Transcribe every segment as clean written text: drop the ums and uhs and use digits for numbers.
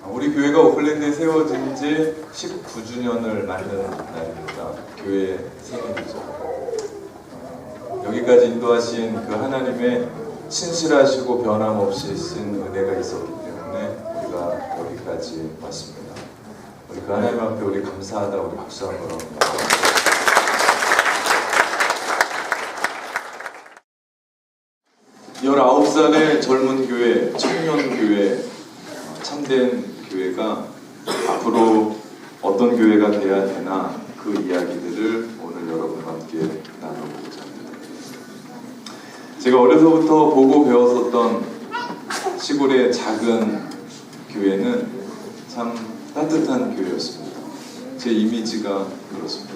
우리 교회가 오클랜드에 세워진 지 19주년을 맞는 날입니다. 교회 생일이죠. 여기까지 인도하신 그 하나님의 신실하시고 변함없이 신 은혜가 있었기 때문에 우리가 여기까지 왔습니다. 우리 그 하나님 앞에 우리 감사하다 우리 박수 한번 합니다. 19살의 젊은 교회, 청년 교회, 참된 교회가 앞으로 어떤 교회가 돼야 되나 그 이야기들을 오늘 여러분과 함께 나눠보고자 합니다. 제가 어려서부터 보고 배웠었던 시골의 작은 교회는 참 따뜻한 교회였습니다. 제 이미지가 그렇습니다.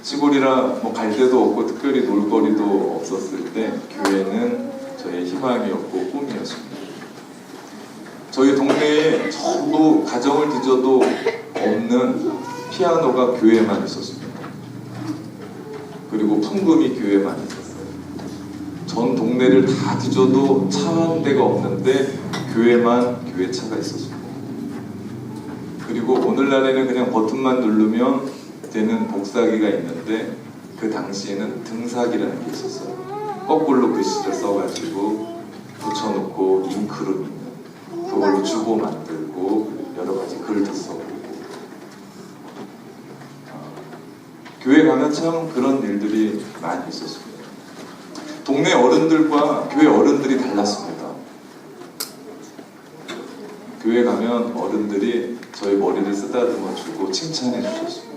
시골이라 뭐 갈 데도 없고 특별히 놀거리도 없었을 때 교회는 저의 희망이었고 꿈이었습니다. 저희 동네에 전부 가정을 뒤져도 없는 피아노가 교회에만 있었습니다. 그리고 풍금이 교회에만 있었어요. 전 동네를 다 뒤져도 차 한 대가 없는데 교회만 교회차가 있었습니다. 그리고 오늘날에는 그냥 버튼만 누르면 되는 복사기가 있는데 그 당시에는 등사기라는 게 있었어요. 거꾸로 글씨를 써가지고 붙여놓고 잉크로 넣는 그걸로 주보 만들고 여러 가지 글도 써보고 교회 가면 참 그런 일들이 많이 있었습니다. 동네 어른들과 교회 어른들이 달랐습니다. 교회 가면 어른들이 저희 머리를 쓰다듬어 주고 칭찬해 주셨습니다.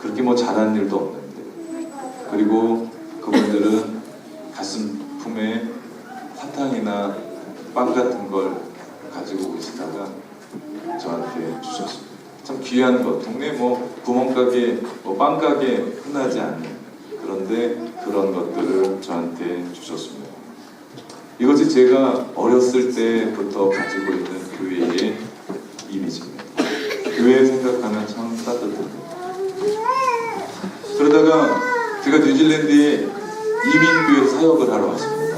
그렇게 뭐 잘한 일도 없는데. 그리고 그분들은 가슴 품에 사탕이나 빵 같은 걸 가지고 계시다가 저한테 주셨습니다. 참 귀한 것. 동네 뭐 구멍가게, 뭐 빵가게 흔하지 않는 그런데 그런 것들을 저한테 주셨습니다. 이것이 제가 어렸을 때부터 가지고 있는 교회의 이미지입니다. 교회 생각하면 참 따뜻합니다. 그러다가 제가 뉴질랜드에 이민교회 사역을 하러 왔습니다.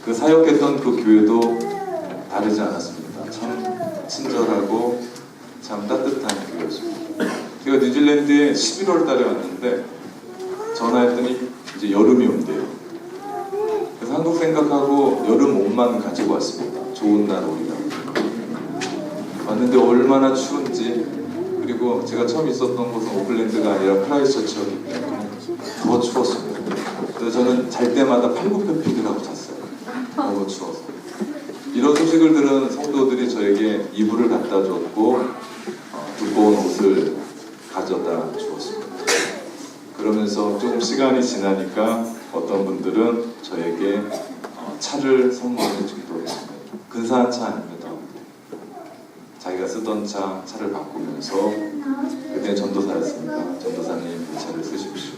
그 사역했던 그 교회도 다르지 않았습니다. 참 친절하고 참 따뜻한 교회였습니다. 제가 뉴질랜드에 11월 달에 왔는데 전화했더니 이제 여름이 온대요. 그래서 한국 생각하고 여름 옷만 가지고 왔습니다. 좋은 날 옷이라고. 왔는데 얼마나 추운지, 그리고 제가 처음 있었던 곳은 오클랜드가 아니라 크라이스처치였기 때문에 더 추웠습니다. 그래서 저는 잘 때마다 팔굽혀펴기라고 잤어요. 너무 추워서. 이런 소식을 들은 성도들이 저에게 이불을 갖다 줬고 두꺼운 옷을 가져다 주었습니다. 그러면서 조금 시간이 지나니까 어떤 분들은 저에게 차를 선물해 주기도 했습니다. 근사한 차 아닙니다. 자기가 쓰던 차를 바꾸면서 그때 전도사였습니다. 전도사님 이 차를 쓰십시오.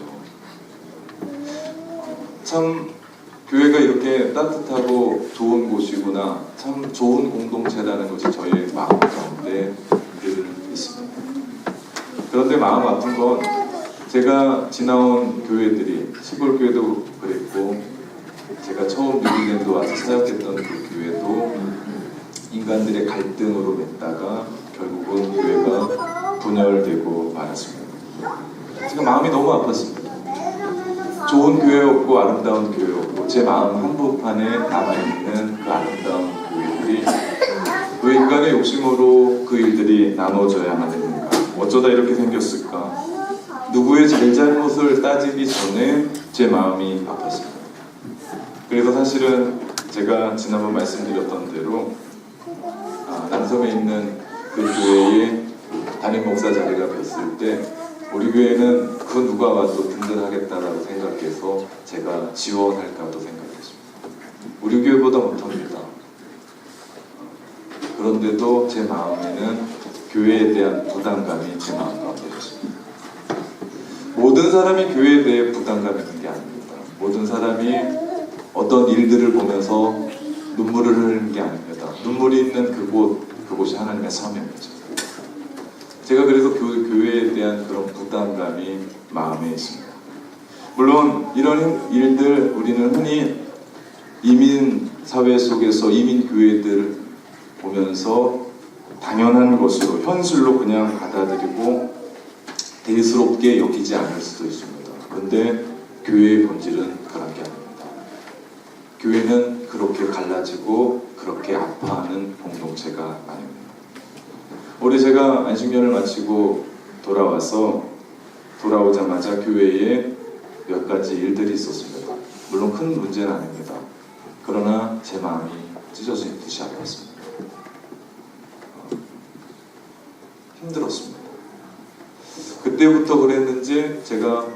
참 교회가 이렇게 따뜻하고 좋은 곳이구나, 참 좋은 공동체라는 것이 저의 마음 가운데 늘 있습니다. 그런데 마음 아픈 건 제가 지나온 교회들이, 시골 교회도 그랬고 제가 처음 뉴질랜드 와서 사역했던 그 교회도 인간들의 갈등으로 맺다가 결국은 교회가 분열되고 말았습니다. 제가 마음이 너무 아팠습니다. 좋은 교회였고 아름다운 교회였고 제 마음 한복판에 남아있는 그 아름다운 교회들이 왜 인간의 욕심으로 그 일들이 나눠져야만 했는가? 어쩌다 이렇게 생겼을까? 누구의 잘잘못을 따지기 전에 제 마음이 아팠습니다. 그래서 사실은 제가 지난번 말씀드렸던 대로 남섬에 있는 그 교회의 담임 목사 자리가 됐을 때 우리 교회는 그 누가 와도 든든하겠다라고 생각해서 제가 지원할까도 생각했습니다. 우리 교회보다 못합니다. 그런데도 제 마음에는 교회에 대한 부담감이 제 마음 가운데 있습니다. 모든 사람이 교회에 대해 부담감이 있는 게 아닙니다. 모든 사람이 어떤 일들을 보면서 눈물을 흘리는 게 아닙니다. 눈물이 있는 그곳이 하나님의 사명이죠. 제가 그래서 교회에 대한 그런 부담감이 마음에 있습니다. 물론 이런 일들 우리는 흔히 이민 사회 속에서 이민 교회들 보면서 당연한 것으로, 현실로 그냥 받아들이고 대수롭게 여기지 않을 수도 있습니다. 그런데 교회의 본질은 그런 게 아닙니다. 교회는 그렇게 갈라지고 그렇게 아파하는 공동체가 아닙니다. 올해 제가 안식년을 마치고 돌아오자마자 교회에 몇 가지 일들이 있었습니다. 물론 큰 문제는 아닙니다. 그러나 제 마음이 찢어진 듯이 아팠습니다. 힘들었습니다. 그때부터 그랬는지 제가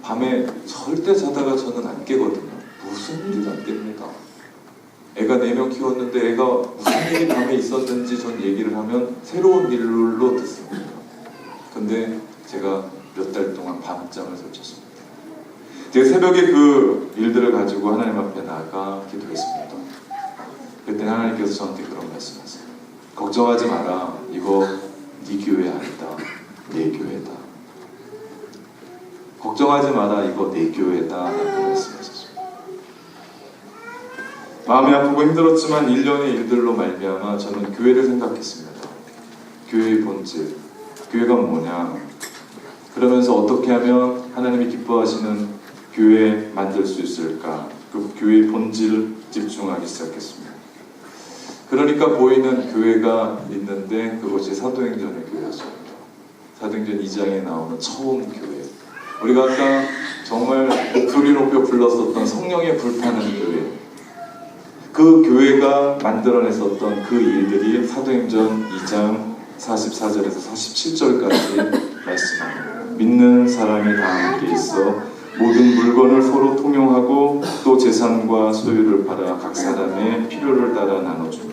밤에 절대 자다가 저는 안 깨거든요. 무슨 일이 안 깹니다. 애가 4명 키웠는데 애가 무슨 일이 밤에 있었는지 전 얘기를 하면 새로운 일로 듣습니다. 근데 제가 몇 달 동안 밤잠을 설쳤습니다. 제가 새벽에 그 일들을 가지고 하나님 앞에 나아가 기도했습니다. 그때 하나님께서 저한테 그런 말씀하세요. 걱정하지 마라. 이거 네 교회 아니다. 내 교회다. 걱정하지 마라. 이거 내 교회다. 라고 말씀하셨습니다. 마음이 아프고 힘들었지만 1년의 일들로 말미암아 저는 교회를 생각했습니다. 교회의 본질, 교회가 뭐냐, 그러면서 어떻게 하면 하나님이 기뻐하시는 교회 만들 수 있을까, 그 교회의 본질을 집중하기 시작했습니다. 그러니까 보이는 교회가 있는데 그것이 사도행전의 교회였습니다. 사도행전 2장에 나오는 처음 교회, 우리가 아까 정말 목소리 높여 불렀었던 성령의 불타는 교회, 그 교회가 만들어냈었던 그 일들이 사도행전 2장 44절에서 47절까지 말씀합니다. 믿는 사람이 다 함께 있어 모든 물건을 서로 통용하고 또 재산과 소유를 팔아 각 사람의 필요를 따라 나눠주며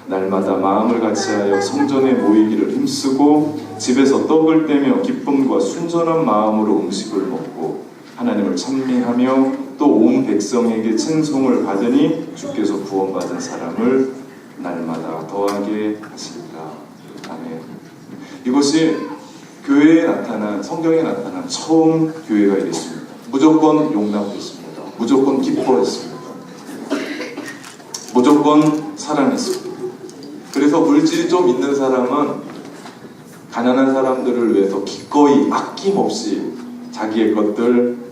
날마다 마음을 같이하여 성전에 모이기를 힘쓰고 집에서 떡을 떼며 기쁨과 순전한 마음으로 음식을 먹고 하나님을 찬미하며 또 온 백성에게称송을 받으니 주께서 구원받은 사람을 날마다 더하게 하시리라. 아멘. 이것이 교회에 나타난, 성경에 나타난 처음 교회가 이랬습니다. 무조건 용납했습니다. 무조건 기뻐했습니다. 무조건 사랑했습니다. 그래서 물질이 좀 있는 사람은 가난한 사람들을 위해서 기꺼이 아낌없이 자기의 것들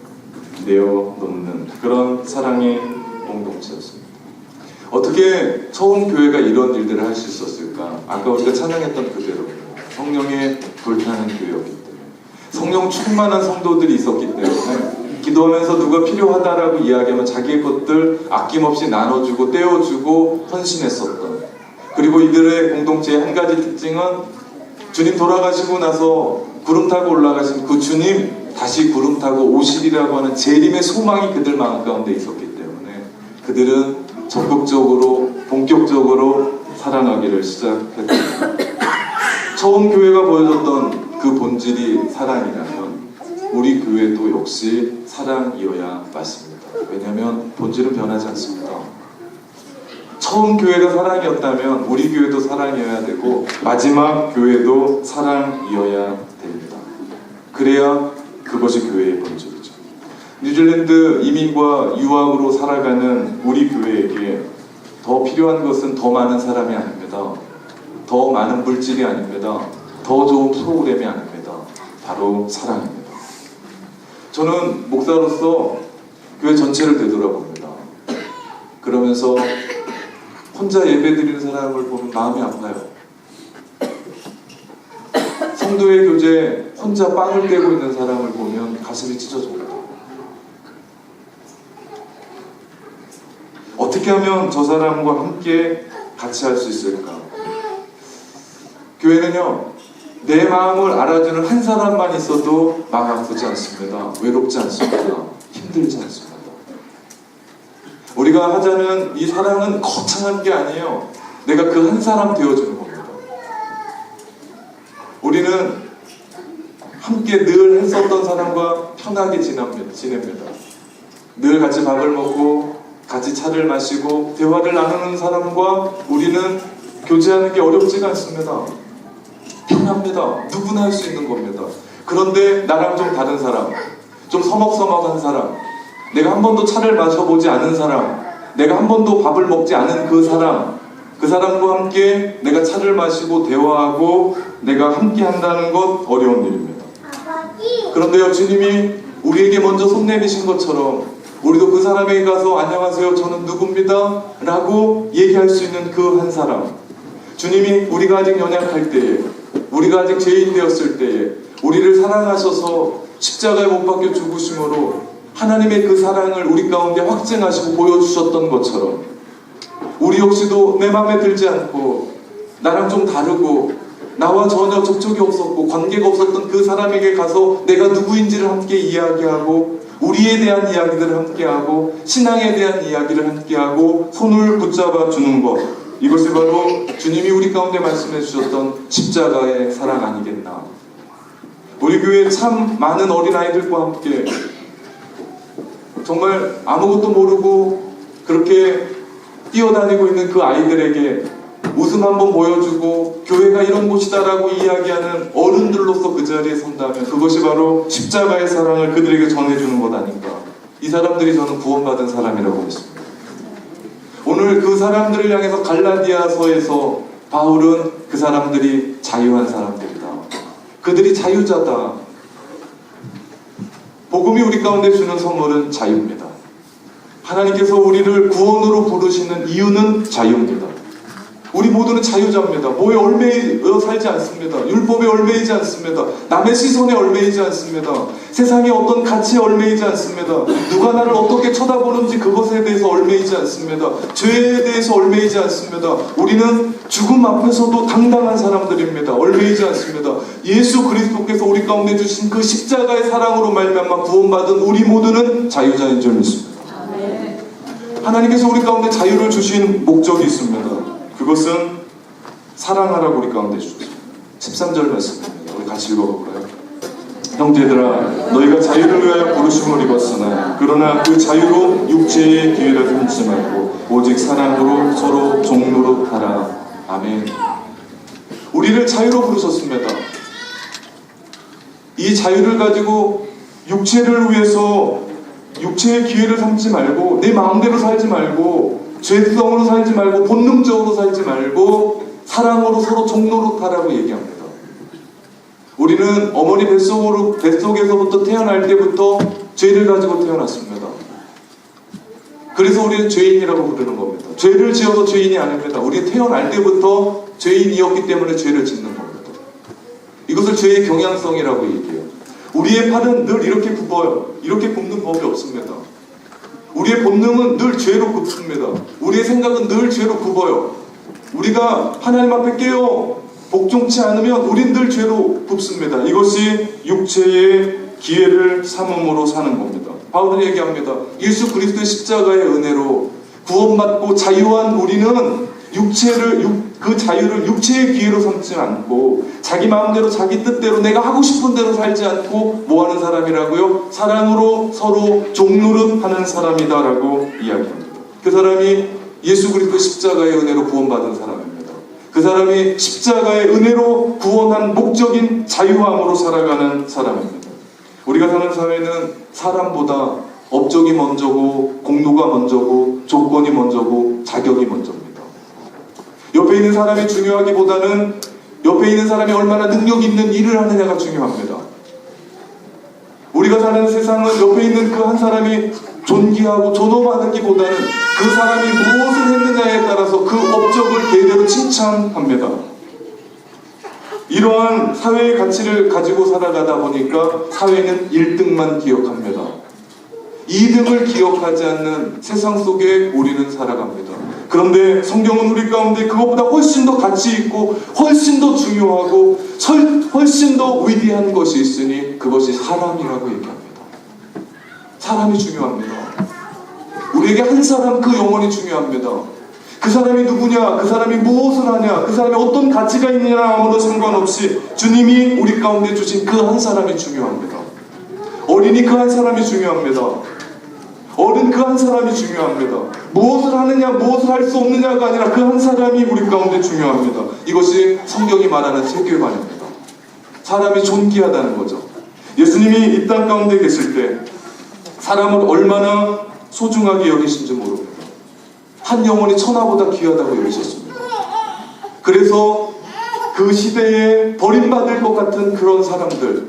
내어놓는 그런 사랑의 공동체였습니다. 어떻게 처음 교회가 이런 일들을 할 수 있었을까? 아까 우리가 찬양했던 그대로 성령의 불타는 교회였기 때문에, 성령 충만한 성도들이 있었기 때문에 기도하면서 누가 필요하다라고 이야기하면 자기의 것들 아낌없이 나눠주고 떼어주고 헌신했었던, 그리고 이들의 공동체의 한 가지 특징은 주님 돌아가시고 나서 구름 타고 올라가신 그 주님 다시 구름 타고 오시리라고 하는 재림의 소망이 그들 마음 가운데 있었기 때문에 그들은 적극적으로 본격적으로 사랑하기를 시작했습니다. 처음 교회가 보여줬던 그 본질이 사랑이라면 우리 교회도 역시 사랑이어야 맞습니다. 왜냐하면 본질은 변하지 않습니다. 처음 교회가 사랑이었다면 우리 교회도 사랑이어야 되고 마지막 교회도 사랑이어야 됩니다. 그래야 그것이 교회의 본질이죠. 뉴질랜드 이민과 유학으로 살아가는 우리 교회에게 더 필요한 것은 더 많은 사람이 아닙니다. 더 많은 물질이 아닙니다. 더 좋은 프로그램이 아닙니다. 바로 사랑입니다. 저는 목사로서 교회 전체를 되돌아봅니다. 그러면서 혼자 예배드리는 사람을 보면 마음이 아파요. 성도의 교제에 혼자 빵을 떼고 있는 사람을 보면 가슴이 찢어집니다. 어떻게 하면 저 사람과 함께 같이 할 수 있을까? 교회는요, 내 마음을 알아주는 한 사람만 있어도 마음 아프지 않습니다. 외롭지 않습니다. 힘들지 않습니다. 우리가 하자는 이 사랑은 거창한 게 아니에요. 내가 그 한 사람 되어주는 겁니다. 우리는 함께 늘 했었던 사람과 편하게 지냅니다. 늘 같이 밥을 먹고 같이 차를 마시고 대화를 나누는 사람과 우리는 교제하는 게 어렵지가 않습니다. 편합니다. 누구나 할 수 있는 겁니다. 그런데 나랑 좀 다른 사람, 좀 서먹서먹한 사람, 내가 한 번도 차를 마셔보지 않은 사람, 내가 한 번도 밥을 먹지 않은 그 사람, 그 사람과 함께 내가 차를 마시고 대화하고 내가 함께 한다는 것 어려운 일입니다. 그런데요, 주님이 우리에게 먼저 손 내미신 것처럼 우리도 그 사람에게 가서 안녕하세요, 저는 누굽니다 라고 얘기할 수 있는 그 한 사람, 주님이 우리가 아직 연약할 때에, 우리가 아직 죄인 되었을 때에 우리를 사랑하셔서 십자가에 못 박혀 죽으심으로 하나님의 그 사랑을 우리 가운데 확증하시고 보여주셨던 것처럼 우리 역시도 내 마음에 들지 않고 나랑 좀 다르고 나와 전혀 접촉이 없었고 관계가 없었던 그 사람에게 가서 내가 누구인지를 함께 이야기하고 우리에 대한 이야기들을 함께하고 신앙에 대한 이야기를 함께하고 손을 붙잡아 주는 것, 이것이 바로 주님이 우리 가운데 말씀해 주셨던 십자가의 사랑 아니겠나. 우리 교회에 참 많은 어린아이들과 함께 정말 아무것도 모르고 그렇게 뛰어다니고 있는 그 아이들에게 웃음 한번 보여주고 교회가 이런 곳이다라고 이야기하는 어른들로서 그 자리에 선다면 그것이 바로 십자가의 사랑을 그들에게 전해주는 것 아닌가. 이 사람들이 저는 구원받은 사람이라고 했습니다. 오늘 그 사람들을 향해서 갈라디아서에서 바울은 그 사람들이 자유한 사람들이다, 그들이 자유자다. 복음이 우리 가운데 주는 선물은 자유입니다. 하나님께서 우리를 구원으로 부르시는 이유는 자유입니다. 우리 모두는 자유자입니다. 뭐에 얽매여 살지 않습니다. 율법에 얽매이지 않습니다. 남의 시선에 얽매이지 않습니다. 세상의 어떤 가치에 얽매이지 않습니다. 누가 나를 어떻게 쳐다보는지 그것에 대해서 얽매이지 않습니다. 죄에 대해서 얽매이지 않습니다. 우리는 죽음 앞에서도 당당한 사람들입니다. 얽매이지 않습니다. 예수 그리스도께서 우리 가운데 주신 그 십자가의 사랑으로 말미암아 구원받은 우리 모두는 자유자인 줄 믿습니다. 하나님께서 우리 가운데 자유를 주신 목적이 있습니다. 그것은 사랑하라고 우리 가운데 주셨습니다. 13절 말씀입니다. 우리 같이 읽어볼까요? 형제들아, 너희가 자유를 위하여 부르심을 입었으나 그러나 그 자유로 육체의 기회를 삼지 말고 오직 사랑으로 서로 종노릇하라. 아멘. 우리를 자유로 부르셨습니다. 이 자유를 가지고 육체를 위해서 육체의 기회를 삼지 말고 내 마음대로 살지 말고 죄성으로 살지 말고 본능적으로 살지 말고 사랑으로 서로 종노릇하라고 얘기합니다. 우리는 어머니 뱃속에서부터 태어날 때부터 죄를 가지고 태어났습니다. 그래서 우리는 죄인이라고 부르는 겁니다. 죄를 지어서 죄인이 아닙니다. 우리 태어날 때부터 죄인이었기 때문에 죄를 짓는 겁니다. 이것을 죄의 경향성이라고 얘기해요. 우리의 팔은 늘 이렇게 굽어요. 이렇게 굽는 법이 없습니다. 우리의 본능은 늘 죄로 굽습니다. 우리의 생각은 늘 죄로 굽어요. 우리가 하나님 앞에 깨어 복종치 않으면 우린 늘 죄로 굽습니다. 이것이 육체의 기회를 삼음으로 사는 겁니다. 바울은 얘기합니다. 예수 그리스도의 십자가의 은혜로 구원받고 자유한 우리는 그 자유를 육체의 기회로 삼지 않고 자기 마음대로 자기 뜻대로 내가 하고 싶은 대로 살지 않고 뭐하는 사람이라고요? 사랑으로 서로 종노릇하는 사람이다라고 이야기합니다. 그 사람이 예수 그리스도 십자가의 은혜로 구원받은 사람입니다. 그 사람이 십자가의 은혜로 구원한 목적인 자유함으로 살아가는 사람입니다. 우리가 사는 사회는 사람보다 업적이 먼저고 공로가 먼저고 조건이 먼저고 자격이 먼저입니다. 옆에 있는 사람이 중요하기보다는 옆에 있는 사람이 얼마나 능력 있는 일을 하느냐가 중요합니다. 우리가 사는 세상은 옆에 있는 그 한 사람이 존귀하고 존엄하기보다는 그 사람이 무엇을 했느냐에 따라서 그 업적을 대대로 칭찬합니다. 이러한 사회의 가치를 가지고 살아가다 보니까 사회는 1등만 기억합니다. 2등을 기억하지 않는 세상 속에 우리는 살아갑니다. 그런데 성경은 우리 가운데 그것보다 훨씬 더 가치 있고 훨씬 더 중요하고 훨씬 더 위대한 것이 있으니 그것이 사람이라고 얘기합니다. 사람이 중요합니다. 우리에게 한 사람 그 영혼이 중요합니다. 그 사람이 누구냐, 그 사람이 무엇을 하냐, 그 사람이 어떤 가치가 있느냐 아무런 상관없이 주님이 우리 가운데 주신 그 한 사람이 중요합니다. 어린이 그 한 사람이 중요합니다. 어른 그 한 사람이 중요합니다. 무엇을 하느냐, 무엇을 할 수 없느냐가 아니라 그 한 사람이 우리 가운데 중요합니다. 이것이 성경이 말하는 세계관입니다. 사람이 존귀하다는 거죠. 예수님이 이 땅 가운데 계실 때 사람을 얼마나 소중하게 여기신지 모릅니다. 한 영혼이 천하보다 귀하다고 여기셨습니다. 그래서 그 시대에 버림받을 것 같은 그런 사람들,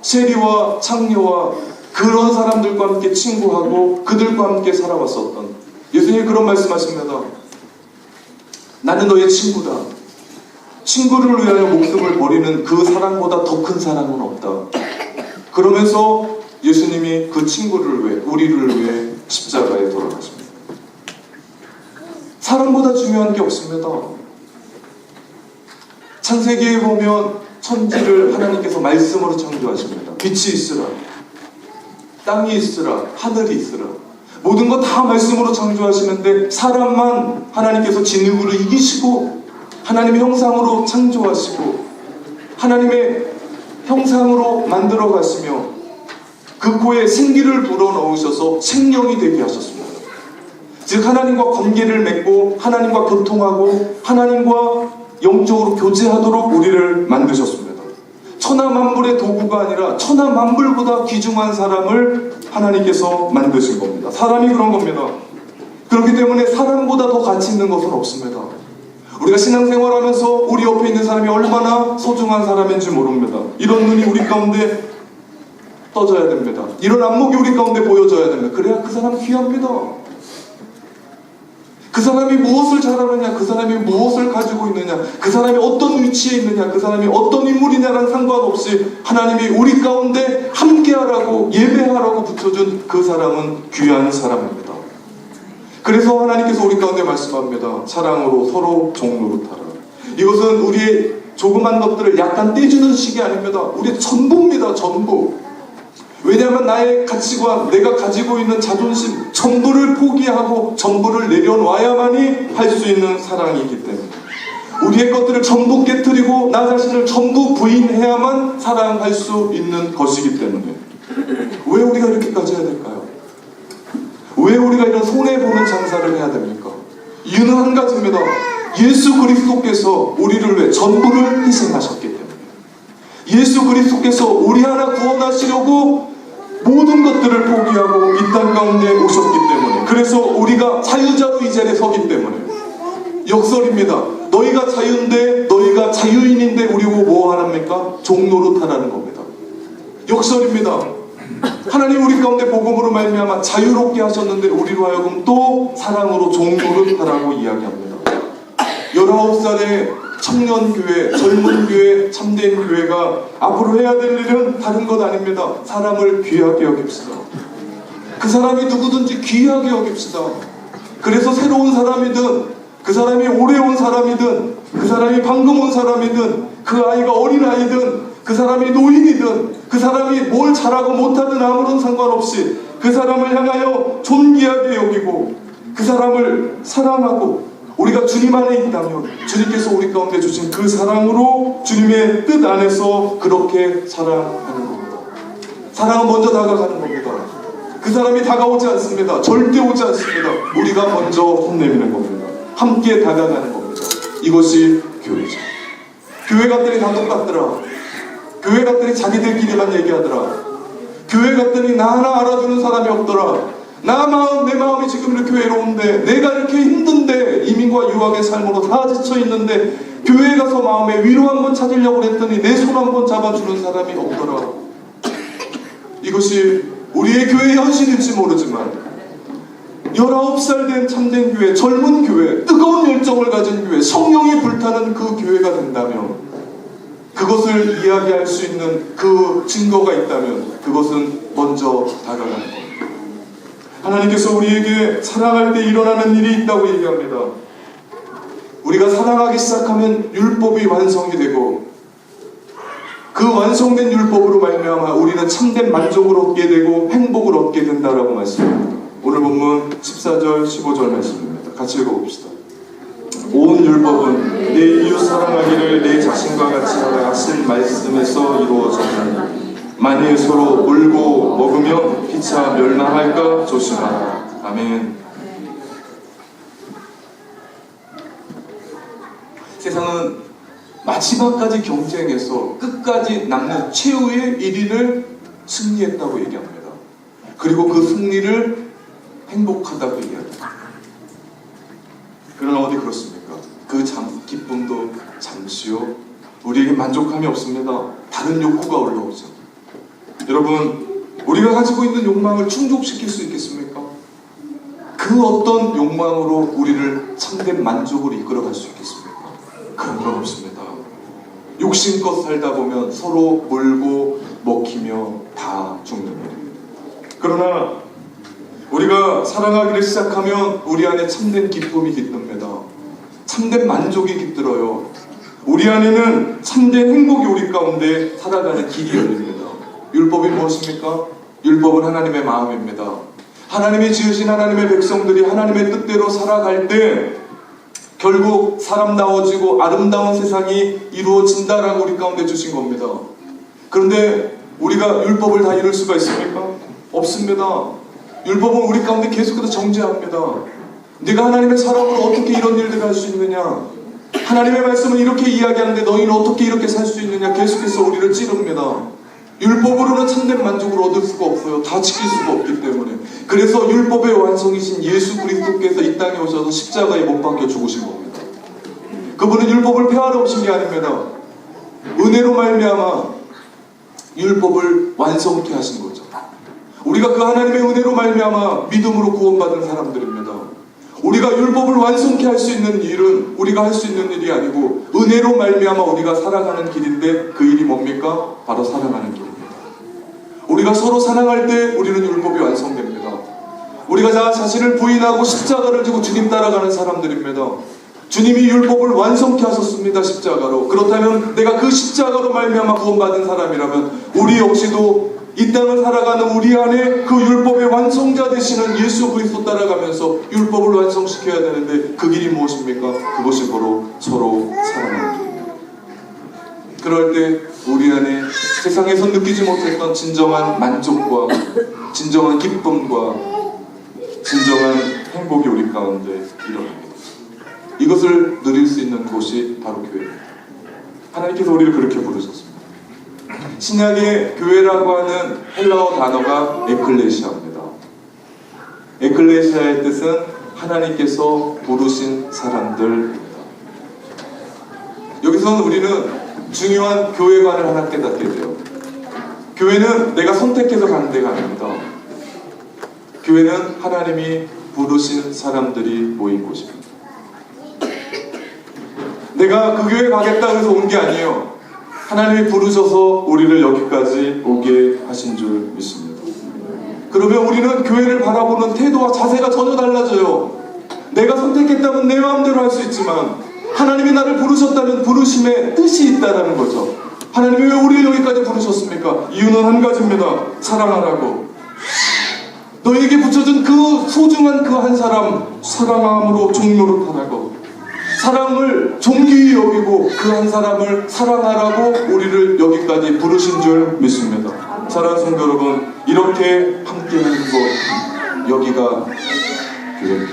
세리와 창녀와 그런 사람들과 함께 친구하고 그들과 함께 살아왔었던, 예수님이 그런 말씀하십니다. 나는 너의 친구다. 친구를 위하여 목숨을 버리는 그 사랑보다 더 큰 사랑은 없다. 그러면서 예수님이 그 친구를 위해, 우리를 위해 십자가에 돌아가십니다. 사랑보다 중요한 게 없습니다. 창세기에 보면 천지를 하나님께서 말씀으로 창조하십니다. 빛이 있으라, 땅이 있으라, 하늘이 있으라. 모든 거 다 말씀으로 창조하시는데 사람만 하나님께서 진흙으로 이기시고 하나님의 형상으로 창조하시고 하나님의 형상으로 만들어 가시며 그 코에 생기를 불어넣으셔서 생명이 되게 하셨습니다. 즉 하나님과 관계를 맺고 하나님과 교통하고 하나님과 영적으로 교제하도록 우리를 만드셨습니다. 천하만물의 도구가 아니라 천하만물보다 귀중한 사람을 하나님께서 만드신 겁니다. 사람이 그런 겁니다. 그렇기 때문에 사람보다 더 가치 있는 것은 없습니다. 우리가 신앙생활하면서 우리 옆에 있는 사람이 얼마나 소중한 사람인지 모릅니다. 이런 눈이 우리 가운데 떠져야 됩니다. 이런 안목이 우리 가운데 보여져야 됩니다. 그래야 그 사람 귀합니다. 그 사람이 무엇을 잘하느냐, 그 사람이 무엇을 가지고 있느냐, 그 사람이 어떤 위치에 있느냐, 그 사람이 어떤 인물이냐랑 상관없이 하나님이 우리 가운데 함께하라고 예배하라고 붙여준 그 사람은 귀한 사람입니다. 그래서 하나님께서 우리 가운데 말씀합니다. 사랑으로 서로 종노릇하라. 이것은 우리의 조그만 것들을 약간 떼주는 식이 아닙니다. 우리의 전부입니다. 전부. 왜냐하면 나의 가치관, 내가 가지고 있는 자존심, 전부를 포기하고 전부를 내려놔야만이 할 수 있는 사랑이기 때문에, 우리의 것들을 전부 깨뜨리고 나 자신을 전부 부인해야만 사랑할 수 있는 것이기 때문에, 왜 우리가 이렇게까지 해야 될까요? 왜 우리가 이런 손해보는 장사를 해야 됩니까? 이유는 한 가지입니다. 예수 그리스도께서 우리를 위해 전부를 희생하셨기 때문에, 예수 그리스도께서 우리 하나 구원하시려고 모든 것들을 포기하고 이 땅 가운데 오셨기 때문에, 그래서 우리가 자유자로 이 자리에 서기 때문에, 역설입니다. 너희가 자유인데, 너희가 자유인인데 우리 뭐 하랍니까? 종노릇하라는 겁니다. 역설입니다. 하나님 우리 가운데 복음으로 말미암아 자유롭게 하셨는데 우리로 하여금 또 사랑으로 종노릇하라고 이야기합니다. 19살의 청년교회, 젊은 교회, 참된 교회가 앞으로 해야 될 일은 다른 것 아닙니다. 사람을 귀하게 여깁시다. 그 사람이 누구든지 귀하게 여깁시다. 그래서 새로운 사람이든, 그 사람이 오래 온 사람이든, 그 사람이 방금 온 사람이든, 그 아이가 어린아이든, 그 사람이 노인이든, 그 사람이 뭘 잘하고 못하든 아무런 상관없이 그 사람을 향하여 존귀하게 여기고 그 사람을 사랑하고, 우리가 주님 안에 있다면 주님께서 우리 가운데 주신 그 사랑으로 주님의 뜻 안에서 그렇게 사랑하는 겁니다. 사랑은 먼저 다가가는 겁니다. 그 사람이 다가오지 않습니다. 절대 오지 않습니다. 우리가 먼저 손 내미는 겁니다. 함께 다가가는 겁니다. 이것이 교회죠. 교회 갔더니 다 똑같더라. 교회 갔더니 자기들끼리만 얘기하더라. 교회 갔더니 나 하나 알아주는 사람이 없더라. 내 마음이 지금 이렇게 외로운데, 내가 이렇게 힘든데, 이민과 유학의 삶으로 다 지쳐있는데 교회에 가서 마음에 위로 한번 찾으려고 했더니 내 손 한번 잡아주는 사람이 없더라. 이것이 우리의 교회의 현실일지 모르지만 19살 된 참된 교회, 젊은 교회, 뜨거운 열정을 가진 교회, 성령이 불타는 그 교회가 된다면, 그것을 이야기할 수 있는 그 증거가 있다면 그것은 먼저 다가가는 겁니다. 하나님께서 우리에게 사랑할 때 일어나는 일이 있다고 얘기합니다. 우리가 사랑하기 시작하면 율법이 완성이 되고, 그 완성된 율법으로 말미암아 우리는 참된 만족을 얻게 되고 행복을 얻게 된다라고 말씀합니다. 오늘 본문 14절 15절 말씀입니다. 같이 읽어봅시다. 온 율법은 내 이웃 사랑하기를 내 자신과 같이 하라 하신 말씀에서 이루어졌나니, 만일 서로 물고 먹으면 피차 멸망할까 조심하라. 아멘. 세상은 마지막까지 경쟁해서 끝까지 남는 최후의 1위를 승리했다고 얘기합니다. 그리고 그 승리를 행복하다고 얘기합니다. 그러나 어디 그렇습니까? 그 기쁨도 그렇지요? 우리에게 만족함이 없습니다. 다른 욕구가 올라오죠. 여러분, 우리가 가지고 있는 욕망을 충족시킬 수 있겠습니까? 그 어떤 욕망으로 우리를 참된 만족으로 이끌어갈 수 있겠습니까? 그런 건 없습니다. 욕심껏 살다 보면 서로 물고 먹히며 다 죽는 일입니다. 그러나 우리가 사랑하기를 시작하면 우리 안에 참된 기쁨이 깃듭니다. 참된 만족이 깃들어요. 우리 안에는 참된 행복이 우리 가운데 살아가는 길이 열립니다. 율법이 무엇입니까? 율법은 하나님의 마음입니다. 하나님이 지으신 하나님의 백성들이 하나님의 뜻대로 살아갈 때 결국 사람다워지고 아름다운 세상이 이루어진다라고 우리 가운데 주신 겁니다. 그런데 우리가 율법을 다 이룰 수가 있습니까? 없습니다. 율법은 우리 가운데 계속해서 정죄합니다. 네가 하나님의 사람으로 어떻게 이런 일들을 할 수 있느냐? 하나님의 말씀은 이렇게 이야기하는데 너희는 어떻게 이렇게 살 수 있느냐? 계속해서 우리를 찌릅니다. 율법으로는 참된 만족을 얻을 수가 없어요. 다 지킬 수가 없기 때문에. 그래서 율법의 완성이신 예수 그리스도께서 이 땅에 오셔서 십자가에 못 박혀 죽으신 겁니다. 그분은 율법을 폐하러 오신 게 아닙니다. 은혜로 말미암아 율법을 완성케 하신 거죠. 우리가 그 하나님의 은혜로 말미암아 믿음으로 구원받은 사람들입니다. 우리가 율법을 완성케 할 수 있는 일은 우리가 할 수 있는 일이 아니고 은혜로 말미암아 우리가 살아가는 길인데 그 일이 뭡니까? 바로 사랑하는 길입니다. 우리가 서로 사랑할 때 우리는 율법이 완성됩니다. 우리가 자신을 부인하고 십자가를 지고 주님 따라가는 사람들입니다. 주님이 율법을 완성케 하셨습니다. 십자가로. 그렇다면 내가 그 십자가로 말미암아 구원받은 사람이라면 우리 역시도 이 땅을 살아가는 우리 안에 그 율법의 완성자 되시는 예수 그리스도 따라가면서 율법을 완성시켜야 되는데 그 길이 무엇입니까? 그것이 바로 서로 사랑하는 길입니다. 그럴 때 우리 안에 세상에서 느끼지 못했던 진정한 만족과 진정한 기쁨과 진정한 행복이 우리 가운데 일어납니다. 이것을 누릴 수 있는 곳이 바로 교회입니다. 하나님께서 우리를 그렇게 부르셨습니다. 신약의 교회라고 하는 헬라어 단어가 에클레시아입니다. 에클레시아의 뜻은 하나님께서 부르신 사람들입니다. 여기서는 우리는 중요한 교회관을 하나 깨닫게 돼요. 교회는 내가 선택해서 가는 데가 아닙니다. 교회는 하나님이 부르신 사람들이 모인 곳입니다. 내가 그 교회 가겠다 해서 온 게 아니에요. 하나님이 부르셔서 우리를 여기까지 오게 하신 줄 믿습니다. 그러면 우리는 교회를 바라보는 태도와 자세가 전혀 달라져요. 내가 선택했다면 내 마음대로 할 수 있지만 하나님이 나를 부르셨다면 부르심에 뜻이 있다는 거죠. 하나님이 왜 우리를 여기까지 부르셨습니까? 이유는 한 가지입니다. 사랑하라고. 너에게 붙여준 그 소중한 그 한 사람 사랑함으로 종로를 타라고. 사랑을 존귀히 여기고 그 한 사람을 사랑하라고 우리를 여기까지 부르신 줄 믿습니다. 사랑하는 성도 여러분, 이렇게 함께하는 것, 여기가 교회입니다.